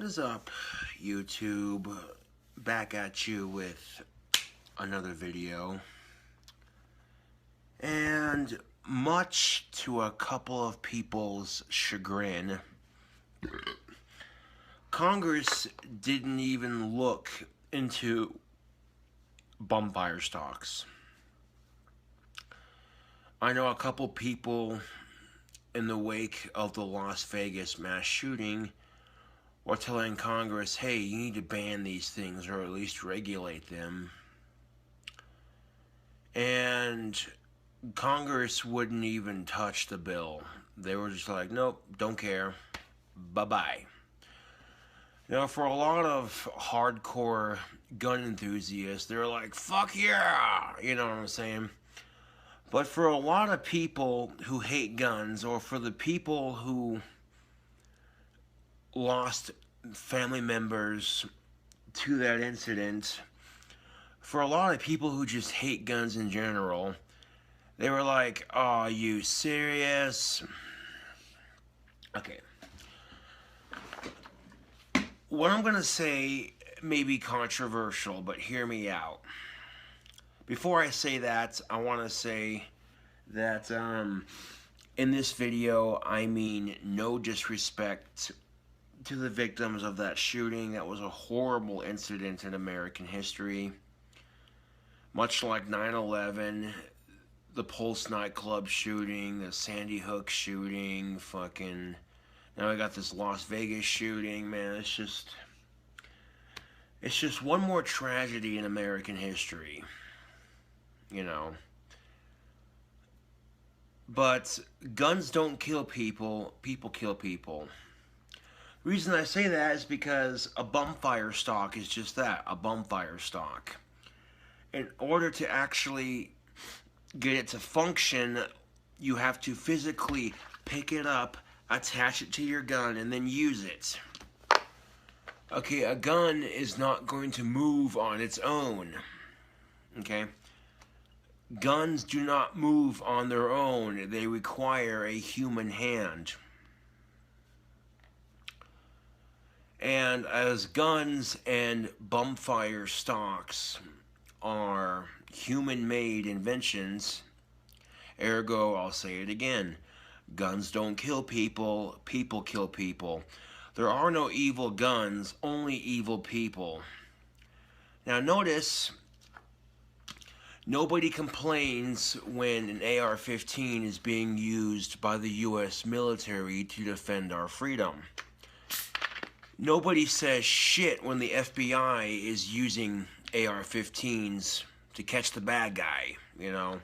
What is up, YouTube? Back at you with another video. And much to a couple of people's chagrin, Congress didn't even look into bumfire stocks. I know a couple people in the wake of the Las Vegas mass shooting were telling Congress, hey, you need to ban these things or at least regulate them. And Congress wouldn't even touch the bill. They were just like, nope, don't care. Bye-bye. Now, for a lot of hardcore gun enthusiasts, they're like, fuck yeah! You know what I'm saying? But for a lot of people who hate guns, or for the people who lost family members to that incident, for a lot of people who just hate guns in general, they were like, oh, are you serious? Okay. What I'm going to say may be controversial, but hear me out. Before I say that, I want to say that in this video, I mean no disrespect to the victims of that shooting. That was a horrible incident in American history. Much like 9/11, the Pulse nightclub shooting, the Sandy Hook shooting, fucking... Now I got this Las Vegas shooting, man. It's just one more tragedy in American history. You know. But guns don't kill people, people kill people. The reason I say that is because a bumfire stock is just that, a bumfire stock. In order to actually get it to function, you have to physically pick it up, attach it to your gun, and then use it. Okay, a gun is not going to move on its own. Okay? Guns do not move on their own. They require a human hand. And as guns and bumfire stocks are human-made inventions, ergo, I'll say it again, guns don't kill people, people kill people. There are no evil guns, only evil people. Now notice, nobody complains when an AR-15 is being used by the U.S. military to defend our freedom. Nobody says shit when the FBI is using AR-15s to catch the bad guy, you know.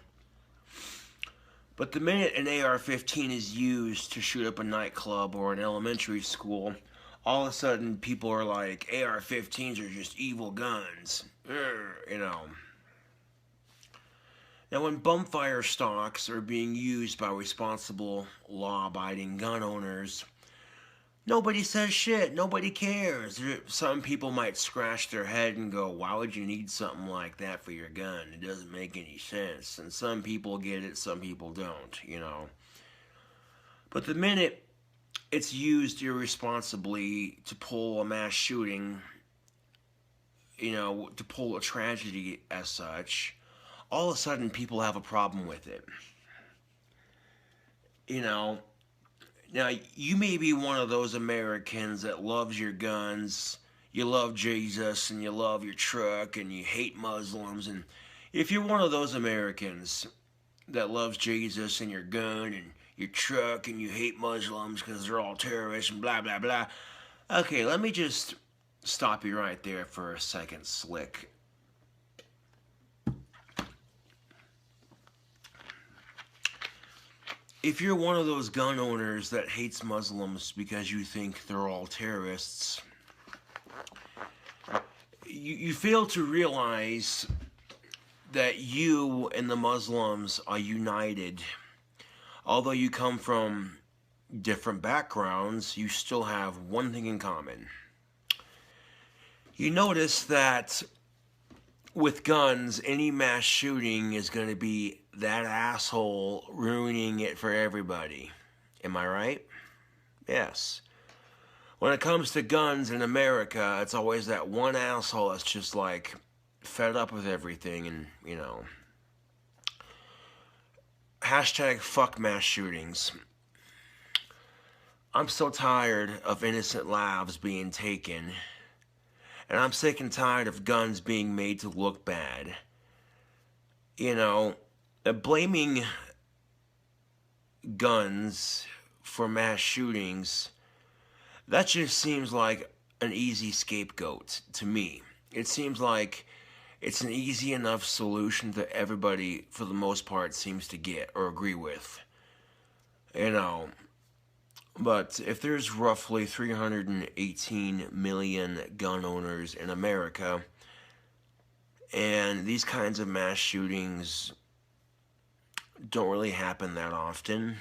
But the minute an AR-15 is used to shoot up a nightclub or an elementary school, all of a sudden people are like, AR-15s are just evil guns, you know. Now, when bumfire stocks are being used by responsible, law-abiding gun owners, nobody says shit. Nobody cares. Some people might scratch their head and go, why would you need something like that for your gun? It doesn't make any sense. And some people get it, some people don't, you know. But the minute it's used irresponsibly to pull a mass shooting, you know, to pull a tragedy as such, all of a sudden people have a problem with it. You know, now you may be one of those Americans that loves your guns, you love Jesus, and you love your truck, and you hate Muslims. And if you're one of those Americans that loves Jesus and your gun and your truck, and you hate Muslims because they're all terrorists and blah, blah, blah. Okay, let me just stop you right there for a second, Slick. If you're one of those gun owners that hates Muslims because you think they're all terrorists, you fail to realize that you and the Muslims are united. Although you come from different backgrounds, you still have one thing in common. You notice that with guns, any mass shooting is going to be that asshole ruining it for everybody. Am I right? Yes. when it comes to guns in America, it's always that one asshole that's just like fed up with everything, and you know, hashtag fuck mass shootings. I'm so tired of innocent lives being taken, and I'm sick and tired of guns being made to look bad. You know, blaming guns for mass shootings, that just seems like an easy scapegoat to me. It seems like it's an easy enough solution that everybody, for the most part, seems to get or agree with. You know, but if there's roughly 318 million gun owners in America, and these kinds of mass shootings don't really happen that often,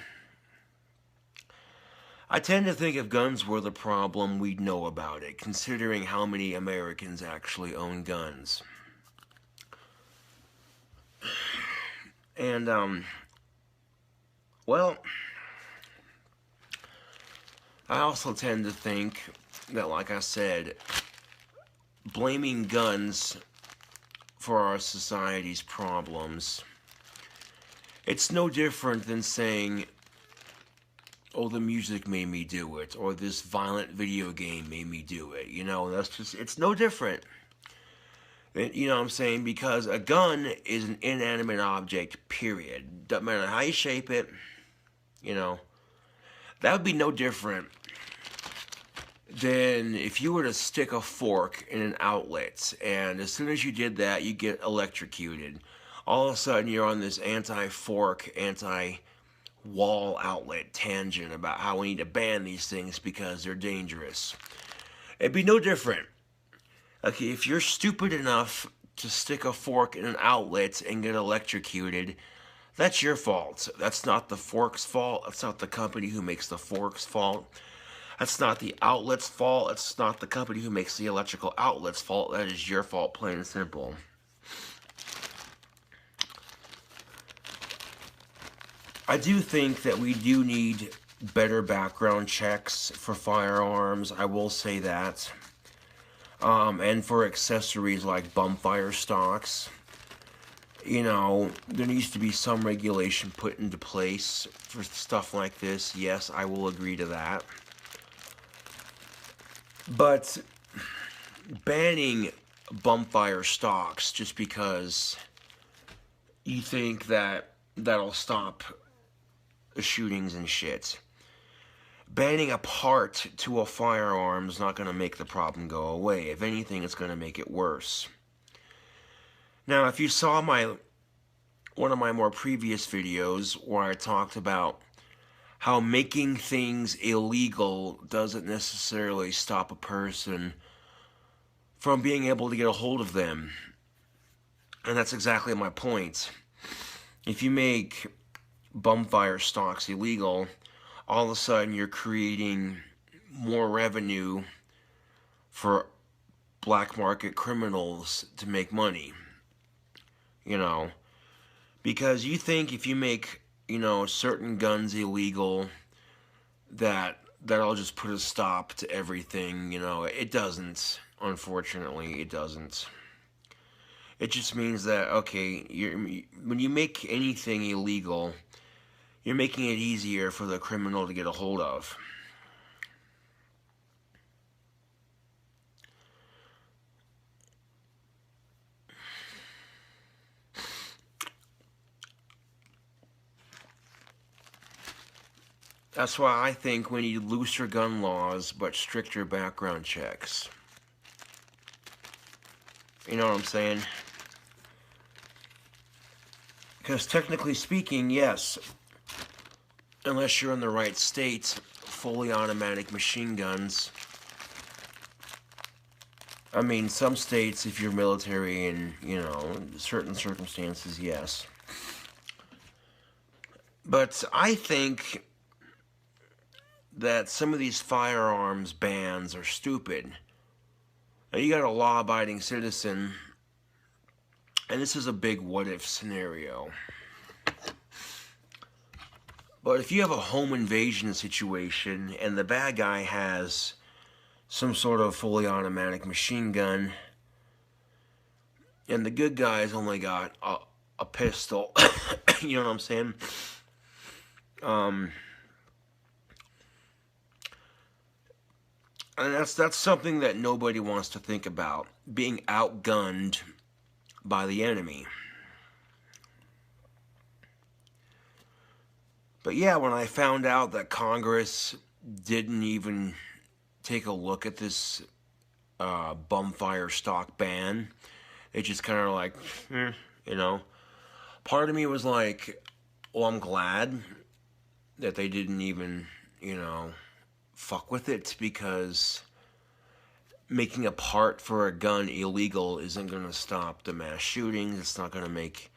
I tend to think if guns were the problem, we'd know about it, considering how many Americans actually own guns. And, well, I also tend to think that, like I said, blaming guns for our society's problems, it's no different than saying, oh, the music made me do it, or this violent video game made me do it. You know, that's just, it's no different. You know what I'm saying? Because a gun is an inanimate object, period. Doesn't matter how you shape it, you know. That would be no different than if you were to stick a fork in an outlet, and as soon as you did that, you get electrocuted. All of a sudden, you're on this anti-fork, anti-wall outlet tangent about how we need to ban these things because they're dangerous. It'd be no different. Okay, if you're stupid enough to stick a fork in an outlet and get electrocuted, that's your fault. That's not the fork's fault. That's not the company who makes the fork's fault. That's not the outlet's fault. It's not the company who makes the electrical outlet's fault. That is your fault, plain and simple. I do think that we do need better background checks for firearms. I will say that. And for accessories like bumfire stocks. You know, there needs to be some regulation put into place for stuff like this. Yes, I will agree to that. But banning bumfire stocks just because you think that that'll stop the shootings and shit. Banning a part to a firearm is not going to make the problem go away. If anything, it's going to make it worse. Now, if you saw one of my more previous videos where I talked about how making things illegal doesn't necessarily stop a person from being able to get a hold of them. And that's exactly my point. If you make bumfire stocks illegal, all of a sudden you're creating more revenue for black market criminals to make money. You know, because you think if you make, you know, certain guns illegal, that'll just put a stop to everything. You know, it doesn't. Unfortunately, it doesn't. It just means that, okay, when you make anything illegal, you're making it easier for the criminal to get a hold of. That's why I think we need looser gun laws, but stricter background checks. You know what I'm saying? Because technically speaking, yes, unless you're in the right state, fully automatic machine guns. I mean, some states, if you're military and, you know, certain circumstances, yes. But I think that some of these firearms bans are stupid. Now, you got a law-abiding citizen, and this is a big what-if scenario. But if you have a home invasion situation, and the bad guy has some sort of fully automatic machine gun, and the good guys only got a pistol. You know what I'm saying? And that's something that nobody wants to think about, being outgunned by the enemy. But yeah, when I found out that Congress didn't even take a look at this bumfire stock ban, it just kind of like, you know, part of me was like, well, I'm glad that they didn't even, you know, fuck with it, because making a part for a gun illegal isn't going to stop the mass shootings. It's not going to make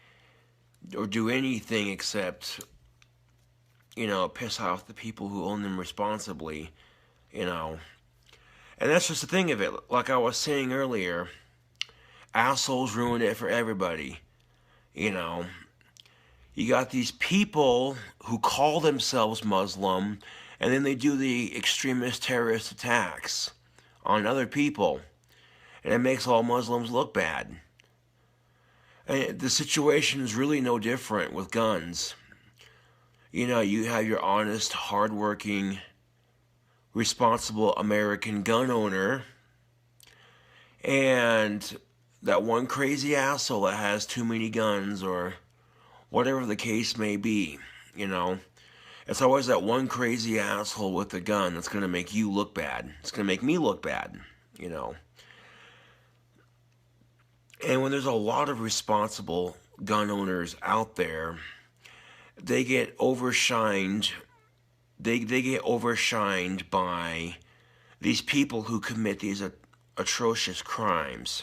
or do anything except, you know, piss off the people who own them responsibly, you know. And that's just the thing of it. Like I was saying earlier, assholes ruin it for everybody, you know. You got these people who call themselves Muslim, and then they do the extremist terrorist attacks on other people, and it makes all Muslims look bad. And the situation is really no different with guns. You know, you have your honest, hardworking, responsible American gun owner, and that one crazy asshole that has too many guns, or whatever the case may be, you know. It's always that one crazy asshole with a gun that's going to make you look bad. It's going to make me look bad, you know. And when there's a lot of responsible gun owners out there, they get overshined. They get overshined by these people who commit these atrocious crimes.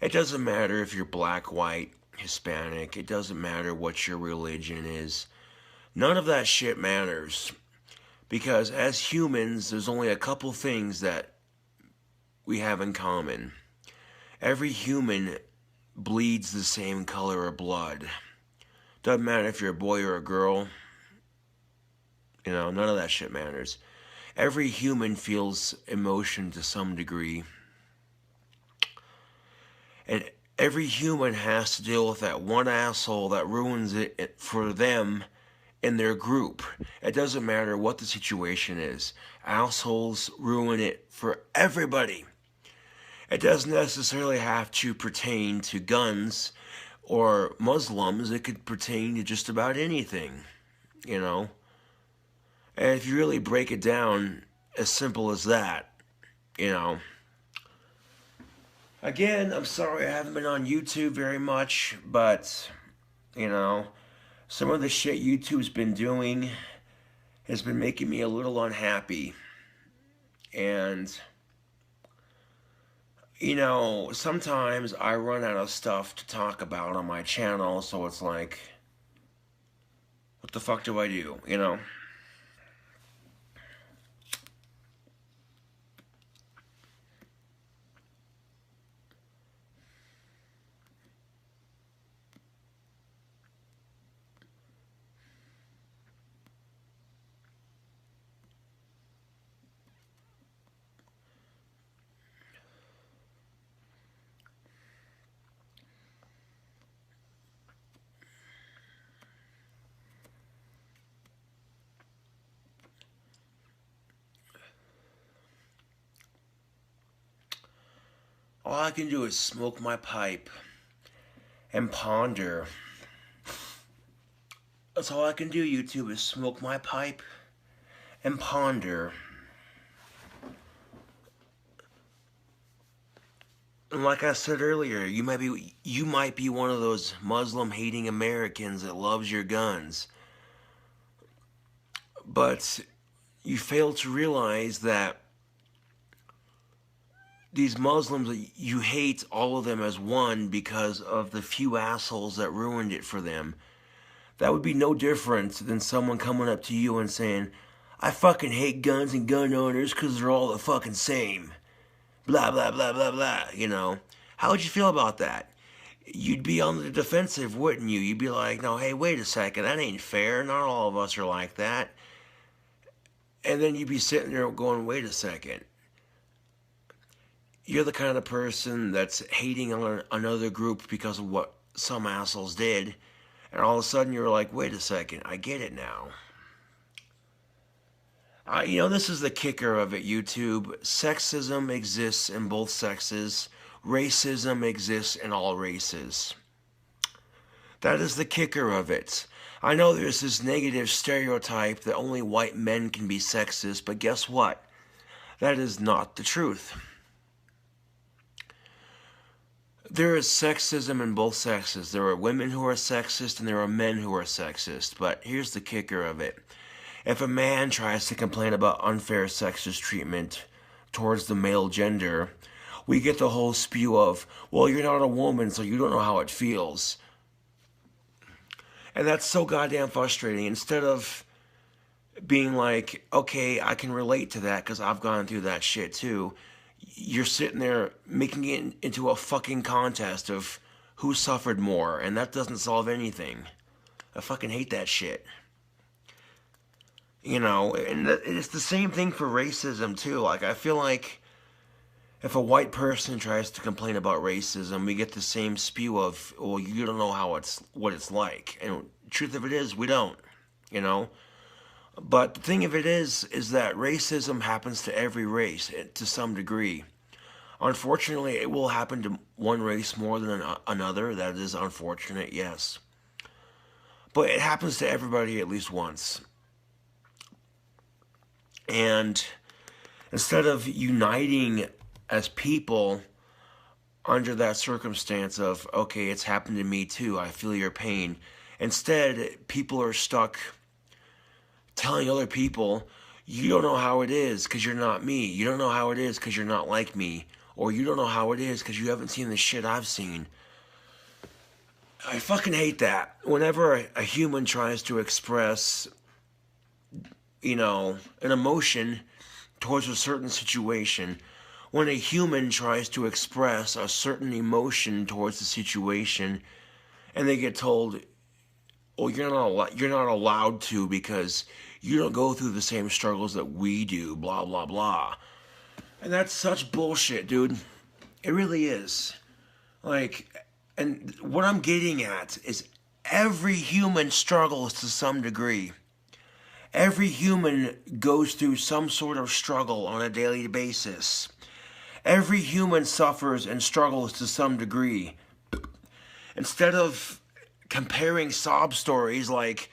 It doesn't matter if you're black, white, Hispanic. It doesn't matter what your religion is. None of that shit matters. Because as humans, there's only a couple things that we have in common. Every human bleeds the same color of blood. Doesn't matter if you're a boy or a girl. You know, none of that shit matters. Every human feels emotion to some degree. And every human has to deal with that one asshole that ruins it for them in their group. It doesn't matter what the situation is. Assholes ruin it for everybody. It doesn't necessarily have to pertain to guns or Muslims. It could pertain to just about anything, you know. And if you really break it down, as simple as that, you know. Again, I'm sorry I haven't been on YouTube very much, but, you know, some of the shit YouTube's been doing has been making me a little unhappy. And, you know, sometimes I run out of stuff to talk about on my channel, so it's like, what the fuck do I do, you know? All I can do is smoke my pipe and ponder. That's all I can do, YouTube, is smoke my pipe and ponder. And like I said earlier, you might be one of those Muslim-hating Americans that loves your guns. But you fail to realize that these Muslims, you hate all of them as one because of the few assholes that ruined it for them. That would be no different than someone coming up to you and saying, I fucking hate guns and gun owners because they're all the fucking same. Blah, blah, blah, blah, blah, you know. How would you feel about that? You'd be on the defensive, wouldn't you? You'd be like, no, hey, wait a second, that ain't fair. Not all of us are like that. And then you'd be sitting there going, wait a second. You're the kind of person that's hating on another group because of what some assholes did. And all of a sudden you're like, wait a second, I get it now. You know, this is the kicker of it, YouTube. Sexism exists in both sexes. Racism exists in all races. That is the kicker of it. I know there's this negative stereotype that only white men can be sexist, but guess what? That is not the truth. There is sexism in both sexes. There are women who are sexist and there are men who are sexist. But here's the kicker of it. If a man tries to complain about unfair sexist treatment towards the male gender, we get the whole spew of, well, you're not a woman, so you don't know how it feels. And that's so goddamn frustrating. Instead of being like, okay, I can relate to that because I've gone through that shit too, you're sitting there making it into a fucking contest of who suffered more, and that doesn't solve anything. I fucking hate that shit. You know, and it's the same thing for racism too. Like, I feel like if a white person tries to complain about racism, we get the same spew of, well, you don't know what it's like. And the truth of it is, we don't, you know. But the thing of it is that racism happens to every race to some degree. Unfortunately, it will happen to one race more than another. That is unfortunate, yes. But it happens to everybody at least once. And instead of uniting as people under that circumstance of, okay, it's happened to me too, I feel your pain, instead, people are stuck telling other people, you don't know how it is because you're not me. You don't know how it is because you're not like me. Or you don't know how it is because you haven't seen the shit I've seen. I fucking hate that. Whenever a human tries to express, you know, an emotion towards a certain situation, when a human tries to express a certain emotion towards the situation, and they get told, well, you're not allowed to because you don't go through the same struggles that we do, blah, blah, blah. And that's such bullshit, dude. It really is. Like, and what I'm getting at is every human struggles to some degree. Every human goes through some sort of struggle on a daily basis. Every human suffers and struggles to some degree. Instead of comparing sob stories like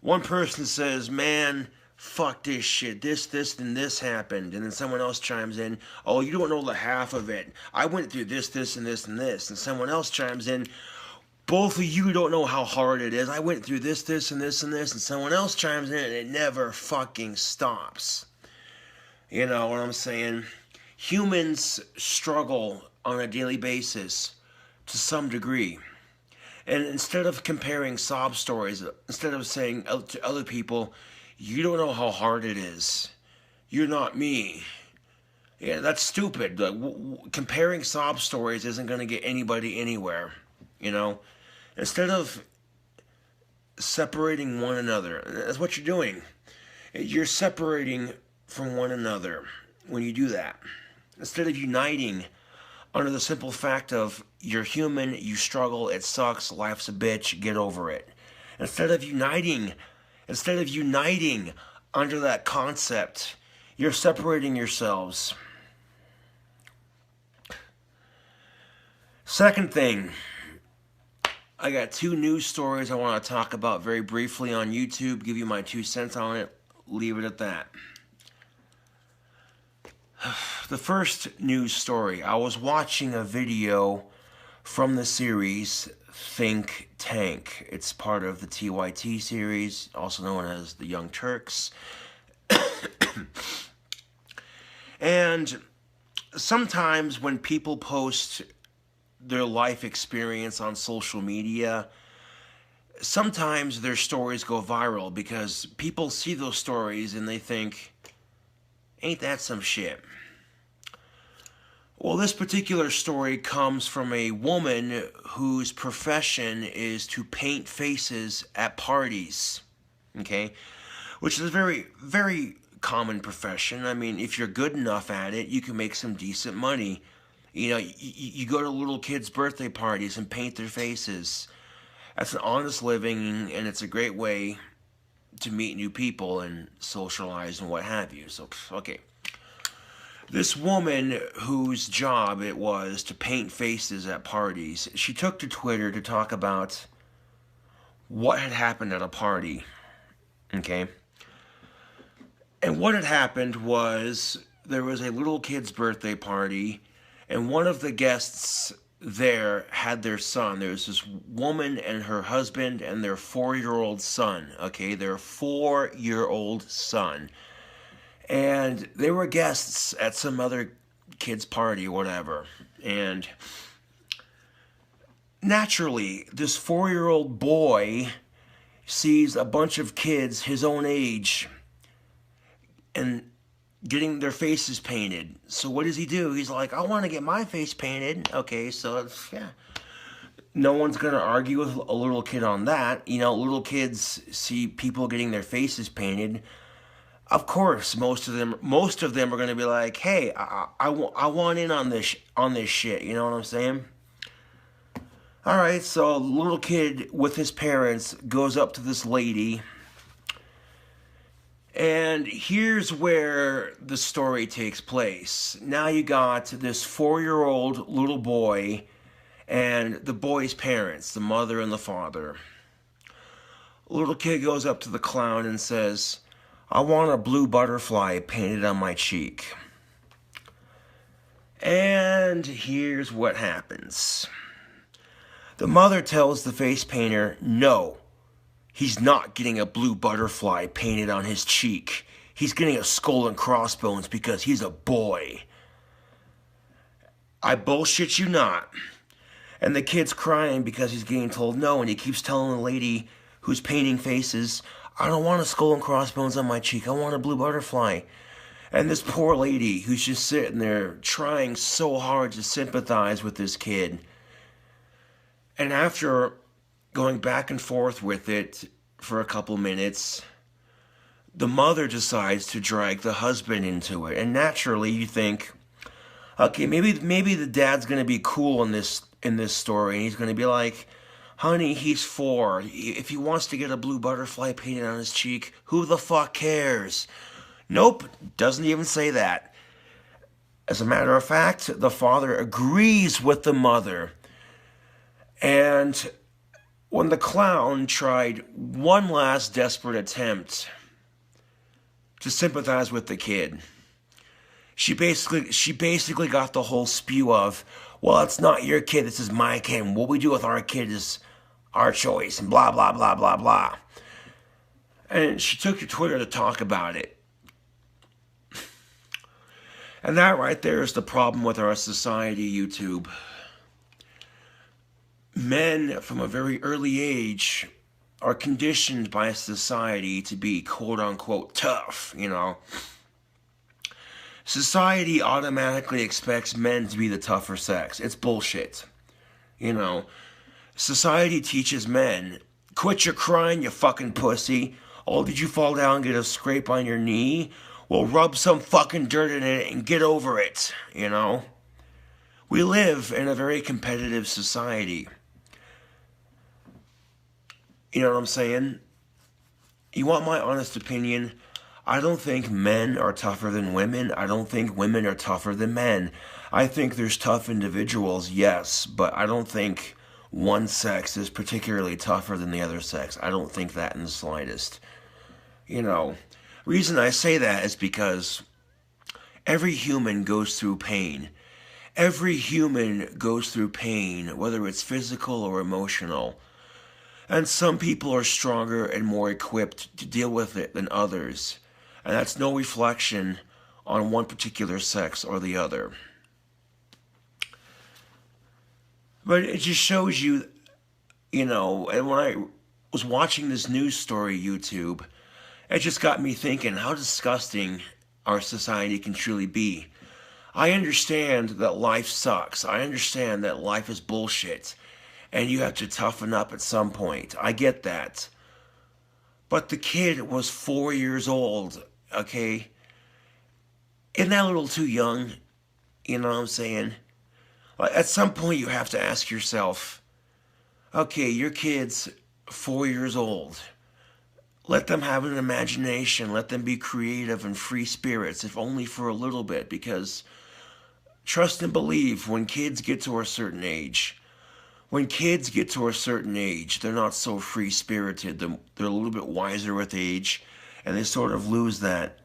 one person says, man, fuck this shit, this, and this happened. And then someone else chimes in, oh, you don't know the half of it. I went through this, and this, and this. And someone else chimes in, both of you don't know how hard it is. I went through this, and this, and this. And someone else chimes in, and it never fucking stops. You know what I'm saying? Humans struggle on a daily basis to some degree. And instead of comparing sob stories, instead of saying to other people, you don't know how hard it is. You're not me. Yeah, that's stupid. Like, comparing sob stories isn't going to get anybody anywhere, you know? Instead of separating one another, that's what you're doing. You're separating from one another when you do that. Instead of uniting under the simple fact of, you're human, you struggle, it sucks, life's a bitch, get over it. Instead of uniting under that concept, you're separating yourselves. Second thing, I got 2 news stories I want to talk about very briefly on YouTube, give you my 2 cents on it, leave it at that. The first news story, I was watching a video from the series Think Tank. It's part of the TYT series, also known as the Young Turks. And sometimes when people post their life experience on social media, sometimes their stories go viral because people see those stories and they think, ain't that some shit? Well, this particular story comes from a woman whose profession is to paint faces at parties, okay? Which is a very, very common profession. I mean, if you're good enough at it, you can make some decent money. You know, you go to little kids' birthday parties and paint their faces. That's an honest living, and it's a great way to meet new people and socialize and what have you. So, okay. This woman whose job it was to paint faces at parties, she took to Twitter to talk about what had happened at a party, okay? And what had happened was there was a little kid's birthday party, and one of the guests there had their son. There was this woman and her husband and their 4-year-old son, okay? Their 4-year-old son. And they were guests at some other kid's party or whatever. And naturally, this 4-year-old boy sees a bunch of kids his own age and getting their faces painted. So what does he do? He's like, I want to get my face painted. Okay, so it's, yeah. No one's going to argue with a little kid on that. You know, little kids see people getting their faces painted. Of course, most of them are going to be like, "Hey, I want in on this shit." You know what I'm saying? All right, so the little kid with his parents goes up to this lady, and here's where the story takes place. Now you got this 4-year-old little boy and the boy's parents, the mother and the father. Little kid goes up to the clown and says, I want a blue butterfly painted on my cheek. And here's what happens. The mother tells the face painter, no, he's not getting a blue butterfly painted on his cheek. He's getting a skull and crossbones because he's a boy. I bullshit you not. And the kid's crying because he's getting told no, and he keeps telling the lady who's painting faces, I don't want a skull and crossbones on my cheek. I want a blue butterfly. And this poor lady who's just sitting there trying so hard to sympathize with this kid. And after going back and forth with it for a couple minutes, the mother decides to drag the husband into it. And naturally you think, okay, maybe the dad's going to be cool in this story. And he's going to be like, honey, he's 4. If he wants to get a blue butterfly painted on his cheek, who the fuck cares? Nope, doesn't even say that. As a matter of fact, the father agrees with the mother. And when the clown tried one last desperate attempt to sympathize with the kid, she basically got the whole spew of, well, it's not your kid, this is my kid, and what we do with our kid is our choice, and blah, blah, blah, blah, blah. And she took to Twitter to talk about it. And that right there is the problem with our society, YouTube. Men from a very early age are conditioned by society to be quote-unquote tough, you know. Society automatically expects men to be the tougher sex. It's bullshit. You know, society teaches men, quit your crying, you fucking pussy. Oh, did you fall down and get a scrape on your knee? Well, rub some fucking dirt in it and get over it, you know. We live in a very competitive society. You know what I'm saying? You want my honest opinion? I don't think men are tougher than women. I don't think women are tougher than men. I think there's tough individuals, yes, but I don't think one sex is particularly tougher than the other sex. I don't think that in the slightest. You know, reason I say that is because every human goes through pain. Every human goes through pain, whether it's physical or emotional. And some people are stronger and more equipped to deal with it than others. And that's no reflection on one particular sex or the other. But it just shows you, you know, and when was watching this news story, YouTube. It just got me thinking how disgusting our society can truly be. I understand that life sucks. I understand that life is bullshit. And you have to toughen up at some point. I get that. But the kid was 4 years old, okay? Isn't that a little too young? You know what I'm saying? Like, at some point you have to ask yourself, okay, your kid's 4 years old. Let them have an imagination. Let them be creative and free spirits, if only for a little bit. Because trust and believe, when kids get to a certain age, they're not so free-spirited. They're a little bit wiser with age, and they sort of lose that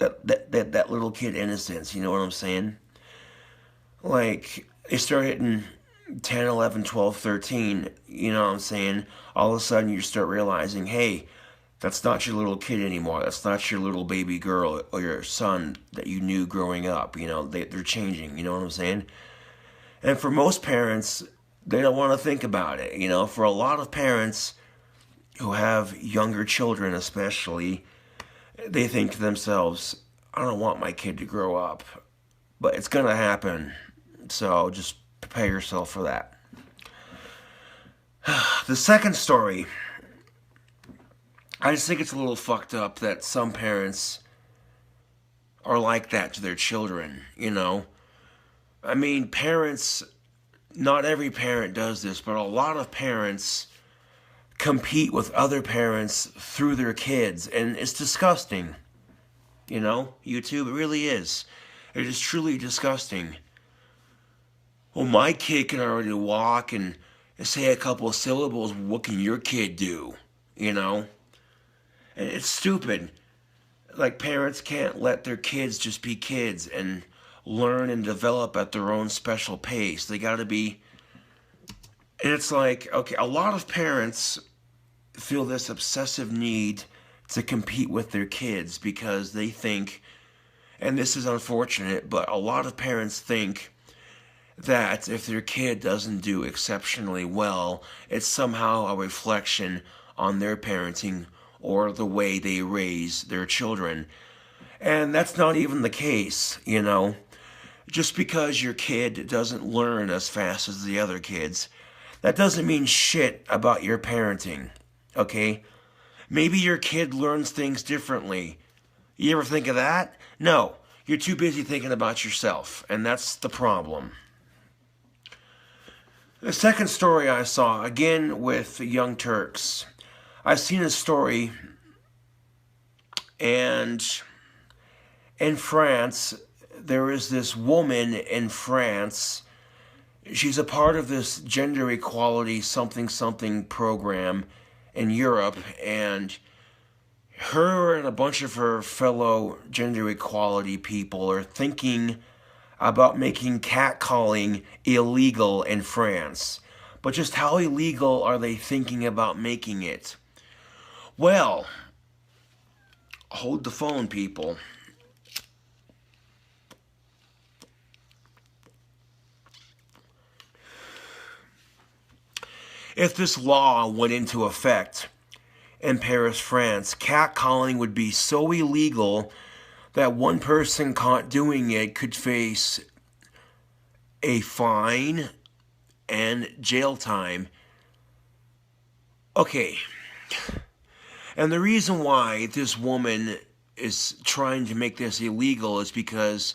little kid innocence. You know what I'm saying? Like, they start hitting 10, 11, 12, 13, you know what I'm saying? All of a sudden you start realizing, hey, that's not your little kid anymore. That's not your little baby girl or your son that you knew growing up. You know, they're changing, you know what I'm saying? And for most parents, they don't want to think about it. You know, for a lot of parents who have younger children especially, they think to themselves, I don't want my kid to grow up. But it's going to happen. So just prepare yourself for that. The second story, I just think it's a little fucked up that some parents are like that to their children, you know? I mean, parents, not every parent does this, but a lot of parents compete with other parents through their kids, and it's disgusting. You know, YouTube, it really is. It is truly disgusting. Well, my kid can already walk and say a couple of syllables. What can your kid do? You know? And it's stupid. Like, parents can't let their kids just be kids and learn and develop at their own special pace. They gotta be... And it's like, okay, a lot of parents feel this obsessive need to compete with their kids because they think, and this is unfortunate, but a lot of parents think that if their kid doesn't do exceptionally well, it's somehow a reflection on their parenting or the way they raise their children. And that's not even the case, you know. Just because your kid doesn't learn as fast as the other kids, that doesn't mean shit about your parenting, okay? Maybe your kid learns things differently. You ever think of that? No, you're too busy thinking about yourself, and that's the problem. The second story I saw, again with Young Turks. I seen a story, and in France, there is this woman in France. She's a part of this gender equality something program in Europe, and her and a bunch of her fellow gender equality people are thinking about making catcalling illegal in France. But just how illegal are they thinking about making it? Well, hold the phone, people. If this law went into effect in Paris, France, catcalling would be so illegal that one person caught doing it could face a fine and jail time. Okay. And the reason why this woman is trying to make this illegal is because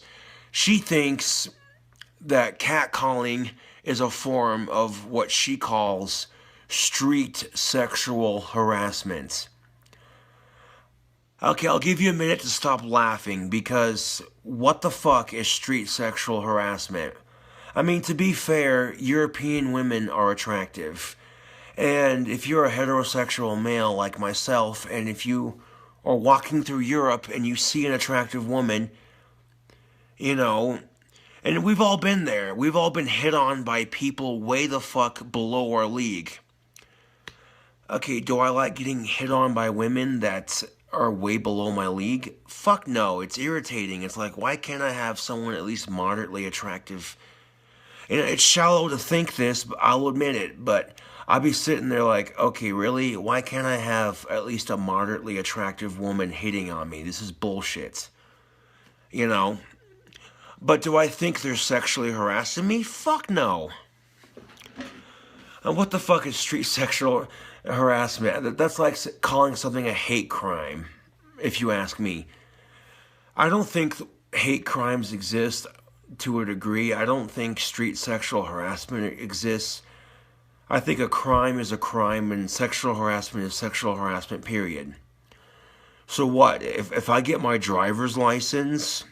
she thinks that catcalling is a form of what she calls street sexual harassment. Okay, I'll give you a minute to stop laughing, because what the fuck is street sexual harassment? I mean, to be fair, European women are attractive. And if you're a heterosexual male like myself, and if you are walking through Europe and you see an attractive woman, you know, and we've all been there. We've all been hit on by people way the fuck below our league. Okay, do I like getting hit on by women that are way below my league? Fuck no, it's irritating. It's like, why can't I have someone at least moderately attractive? And it's shallow to think this, but I'll admit it, but I'd be sitting there like, okay, really? Why can't I have at least a moderately attractive woman hitting on me? This is bullshit. You know? But do I think they're sexually harassing me? Fuck no. And what the fuck is street sexual harassment? That's like calling something a hate crime, if you ask me. I don't think hate crimes exist to a degree. I don't think street sexual harassment exists. I think a crime is a crime and sexual harassment is sexual harassment, period. So what? If I get my driver's license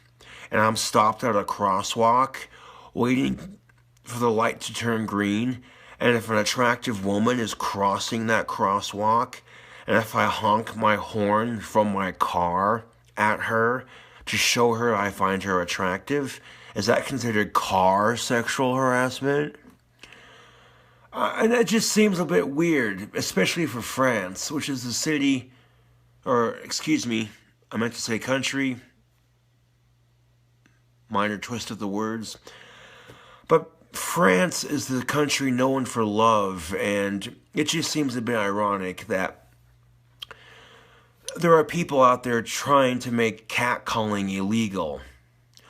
and I'm stopped at a crosswalk waiting for the light to turn green, and if an attractive woman is crossing that crosswalk, and if I honk my horn from my car at her to show her I find her attractive, is that considered car sexual harassment? And it just seems a bit weird, especially for France, which is the city, or excuse me, I meant to say country, minor twist of the words. But France is the country known for love, and it just seems a bit ironic that there are people out there trying to make catcalling illegal.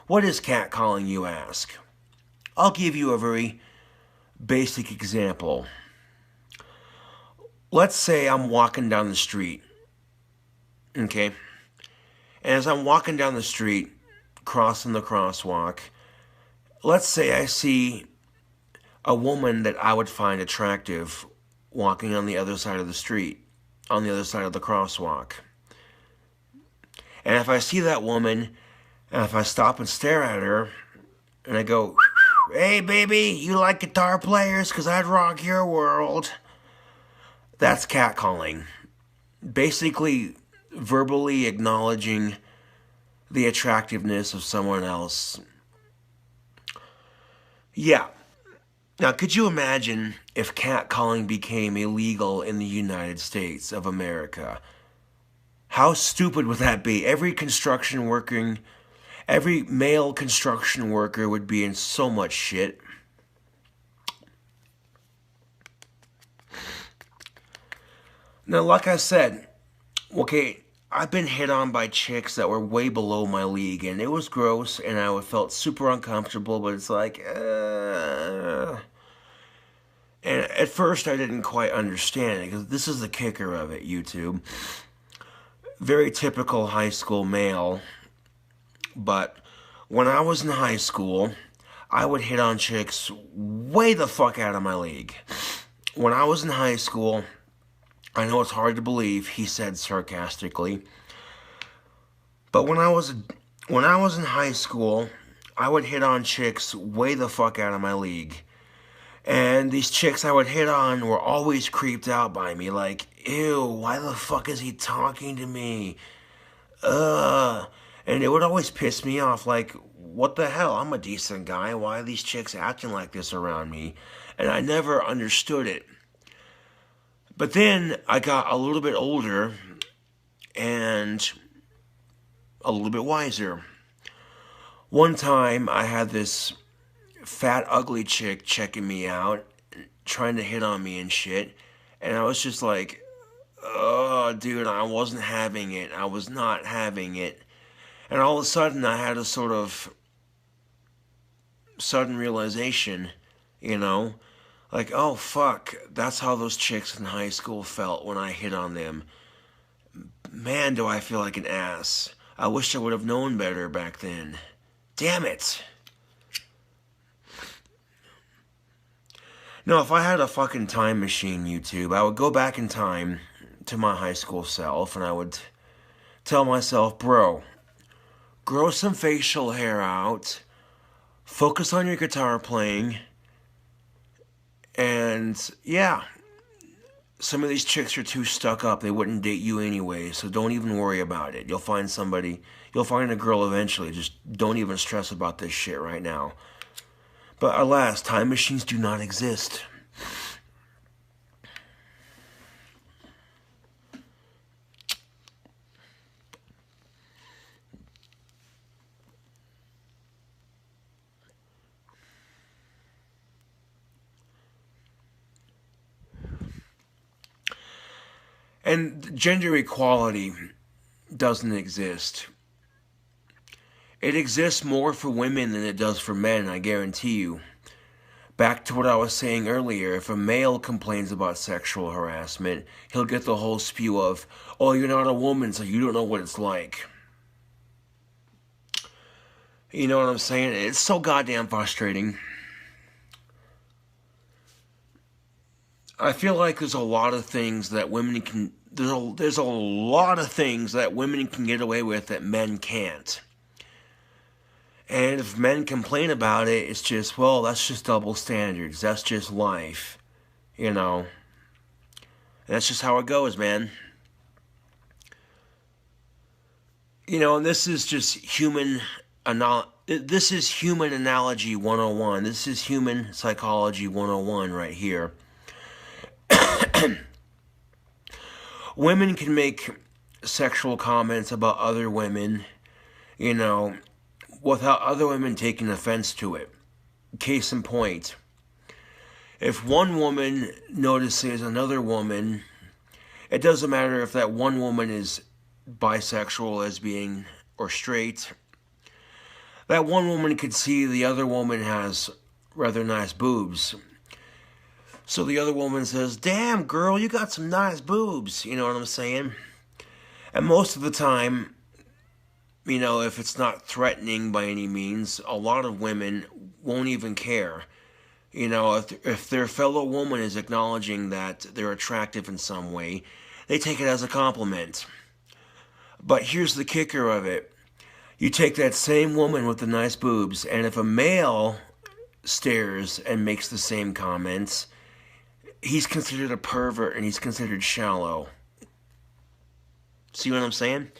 What is catcalling, you ask? I'll give you a very basic example. Let's say I'm walking down the street, okay? And as I'm walking down the street, crossing the crosswalk, let's say I see a woman that I would find attractive walking on the other side of the street, on the other side of the crosswalk. And if I see that woman, and if I stop and stare at her, and I go, hey baby, you like guitar players? 'Cause I'd rock your world. That's catcalling. Basically, verbally acknowledging the attractiveness of someone else. Yeah. Now, could you imagine if catcalling became illegal in the United States of America? How stupid would that be? Every male construction worker would be in so much shit. Now, like I said, okay, I've been hit on by chicks that were way below my league, and it was gross, and I felt super uncomfortable, but it's like, And at first I didn't quite understand it, because this is the kicker of it, YouTube. Very typical high school male, but when I was in high school, I would hit on chicks way the fuck out of my league. When I was in high school, I know it's hard to believe, he said sarcastically, but when I was in high school, I would hit on chicks way the fuck out of my league. And these chicks I would hit on were always creeped out by me, like, ew, why the fuck is he talking to me? And it would always piss me off, like, what the hell, I'm a decent guy, why are these chicks acting like this around me? And I never understood it. But then I got a little bit older and a little bit wiser. One time I had this fat, ugly chick checking me out, trying to hit on me and shit. And I was just like, oh, dude, I wasn't having it. I was not having it. And all of a sudden, I had a sort of sudden realization, you know, like, oh, fuck, that's how those chicks in high school felt when I hit on them. Man, do I feel like an ass. I wish I would have known better back then. Damn it. No, if I had a fucking time machine, YouTube, I would go back in time to my high school self, and I would tell myself, bro, grow some facial hair out, focus on your guitar playing, and yeah, some of these chicks are too stuck up. They wouldn't date you anyway, so don't even worry about it. You'll find a girl eventually. Just don't even stress about this shit right now. But alas, time machines do not exist. And gender equality doesn't exist. It exists more for women than it does for men, I guarantee you. Back to what I was saying earlier, if a male complains about sexual harassment, he'll get the whole spew of, oh, you're not a woman, so you don't know what it's like. You know what I'm saying? It's so goddamn frustrating. I feel like there's a lot of things that women can... There's a lot of things that women can get away with that men can't. And if men complain about it, it's just, well, that's just double standards. That's just life. You know. And that's just how it goes, man. You know, and this is just human analogy 101. This is human psychology 101 right here. Women can make sexual comments about other women, you know, without other women taking offense to it. Case in point, if one woman notices another woman, it doesn't matter if that one woman is bisexual, lesbian, or straight. That one woman could see the other woman has rather nice boobs. So the other woman says, damn, girl, you got some nice boobs. You know what I'm saying? And most of the time, you know, if it's not threatening by any means, a lot of women won't even care. You know, if their fellow woman is acknowledging that they're attractive in some way, they take it as a compliment. But here's the kicker of it. You take that same woman with the nice boobs, and if a male stares and makes the same comments, he's considered a pervert and he's considered shallow. See what I'm saying?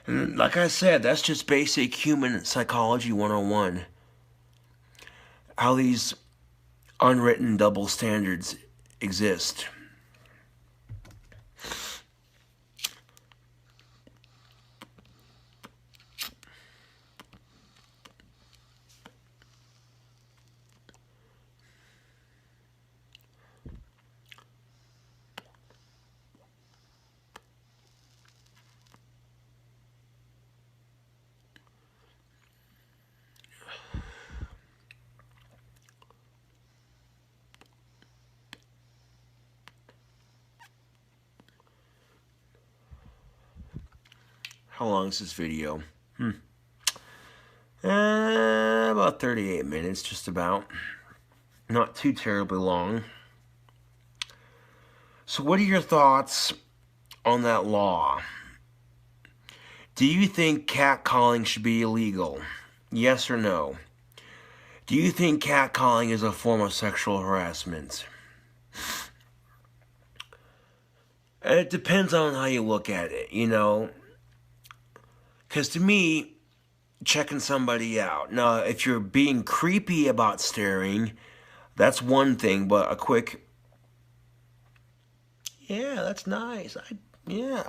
And like I said, that's just basic human psychology 101. How these unwritten double standards exist. How long is this video? About 38 minutes, just about. Not too terribly long. So what are your thoughts on that law? Do you think catcalling should be illegal? Yes or no? Do you think catcalling is a form of sexual harassment? And it depends on how you look at it, you know. Because to me, checking somebody out. Now, if you're being creepy about staring, that's one thing. But a quick, yeah, that's nice. Yeah.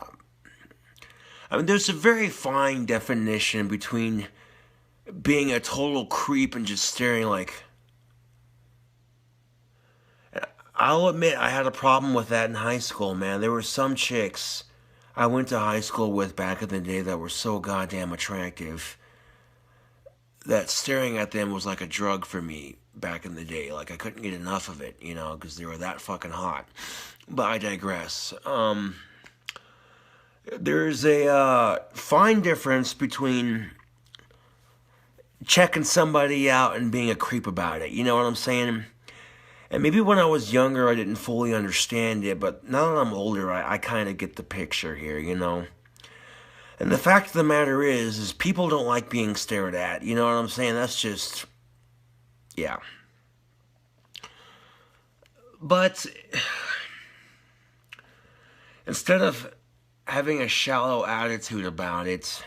I mean, there's a very fine definition between being a total creep and just staring like... I'll admit I had a problem with that in high school, man. There were some chicks I went to high school with back in the day that were so goddamn attractive that staring at them was like a drug for me back in the day. Like, I couldn't get enough of it, you know, because they were that fucking hot. But I digress. There's a fine difference between checking somebody out and being a creep about it. You know what I'm saying? And maybe when I was younger, I didn't fully understand it, but now that I'm older, I kind of get the picture here, you know? And the fact of the matter is people don't like being stared at, you know what I'm saying? That's just, yeah. But instead of having a shallow attitude about it,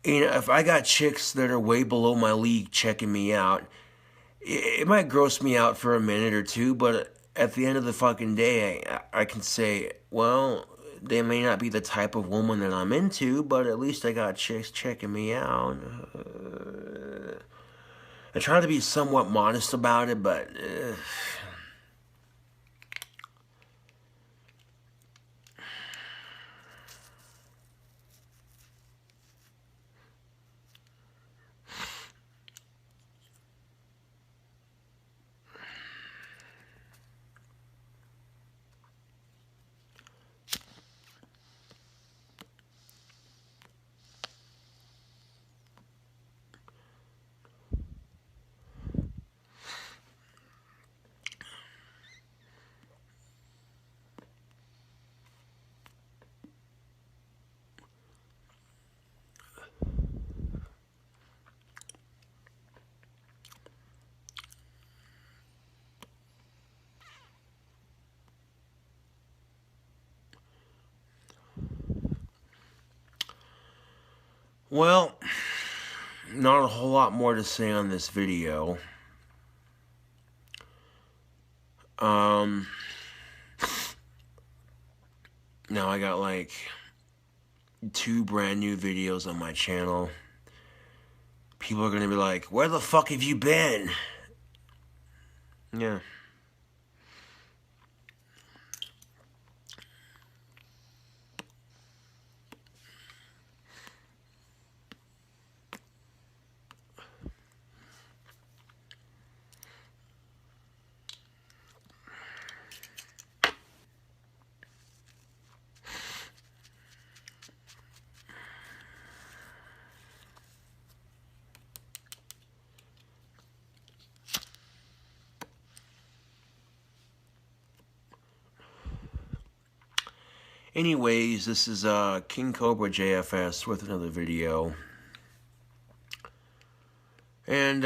you know, if I got chicks that are way below my league checking me out, it might gross me out for a minute or two, but at the end of the fucking day, I can say, well, they may not be the type of woman that I'm into, but at least I got chicks checking me out. I try to be somewhat modest about it, but... Well, not a whole lot more to say on this video. Now I got like 2 brand new videos on my channel. People are gonna be like, where the fuck have you been? Yeah. Anyways, this is KINGCOBRAJFS with another video. And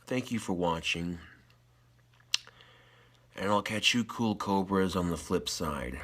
thank you for watching. And I'll catch you cool cobras on the flip side.